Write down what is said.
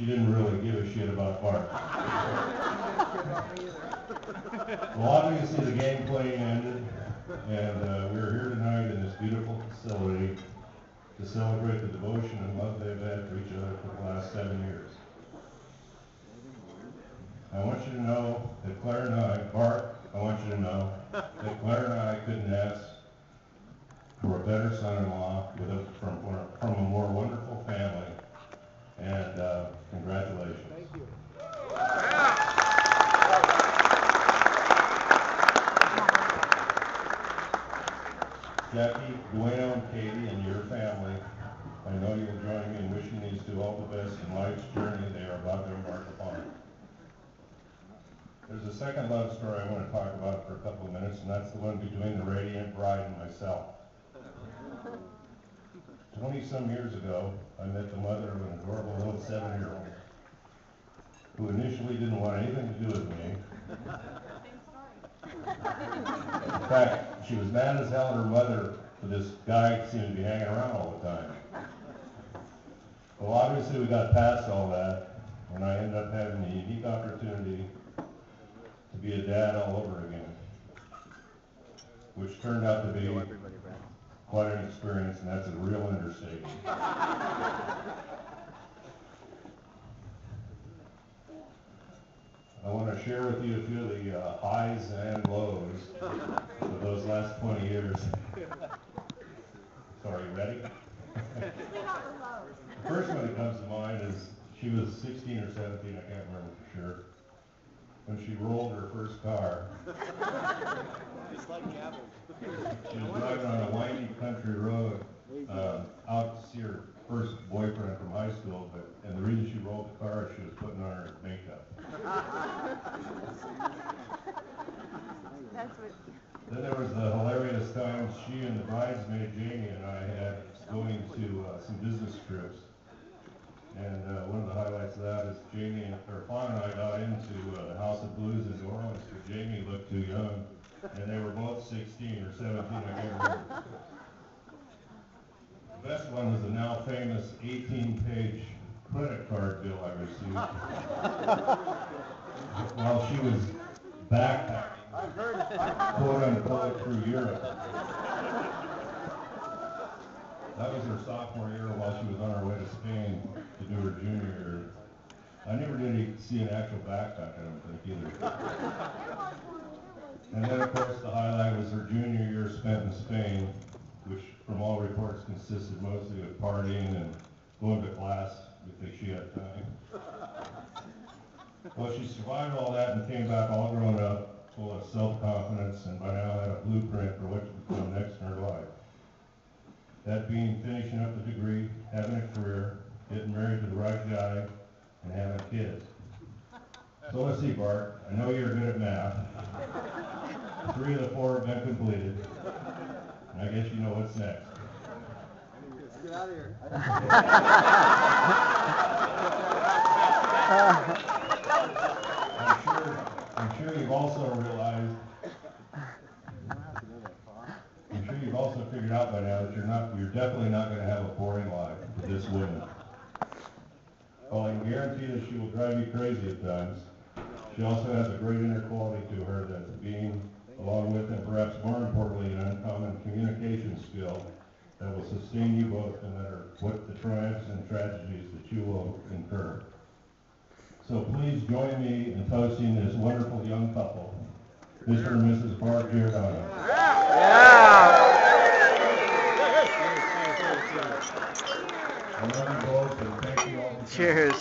she didn't really give a shit about Bart. Well, obviously the game playing ended, and we're here tonight in this beautiful facility to celebrate the devotion and love they've had for each other for the last 7 years. I want you to know that Claire and I, Bart, I want you to know that Claire and I couldn't ask for a better son-in-law from a more wonderful family, and congratulations. Thank you. Jackie, Dueno, and Katie, and your family, I know you will join me in wishing these two all the best in life's journey they are about to embark upon. There's a second love story I want to talk about for a couple of minutes, and that's the one between the radiant bride and myself. 20-some years ago, I met the mother of an adorable little 7-year-old who initially didn't want anything to do with me. In fact, she was mad as hell at her mother for this guy seeming to be hanging around all the time. Well, obviously we got past all that, and I ended up having the unique opportunity to be a dad all over again, which turned out to be quite an experience, and that's a real understatement. I want to share with you a few of the highs and lows of those last 20 years. Sorry, ready? The first one that comes to mind is she was 16 or 17, I can't remember for sure, when she rolled her first car. It's like gavel. She was driving on a windy country road out to see her first boyfriend from high school, and the reason she rolled the car is she was putting on her makeup. Then there was the hilarious times she and the bridesmaid Jamie and I had going to some business trips. And one of the highlights of that is Fawn and I got into the House of Blues in New Orleans, but Jamie looked too young, and they were both 16 or 17, I can't remember. The best one was the now famous 18-page credit card bill I received while she was backpacking, quote unquote, through Europe. That was her sophomore year while she was on her way to Spain to do her junior year. I never did see an actual backpack, I don't think, either. And then, of course, the highlight was her junior year spent in Spain, which, from all reports, consisted mostly of partying and going to class because she had time. Well, she survived all that and came back all grown up, full of self-confidence, and by now had a blueprint for what to become next in her life. That being finishing up the degree, having a career, getting married to the right guy, and having kids. So let's see, Bart, I know you're good at math. 3 of the 4 have been completed, and I guess you know what's next. Let's get out of here. I'm sure you've also realized, you've also figured out by now that you're definitely not going to have a boring life with this woman. Well, I can guarantee that she will drive you crazy at times. She also has a great inner quality to her that being, along with, and perhaps more importantly, an uncommon communication skill that will sustain you both no matter what the triumphs and tragedies that you will incur. So please join me in toasting this wonderful young couple, Mr. and Mrs. Bart Giordano. I love you both, and thank you all for coming. Cheers.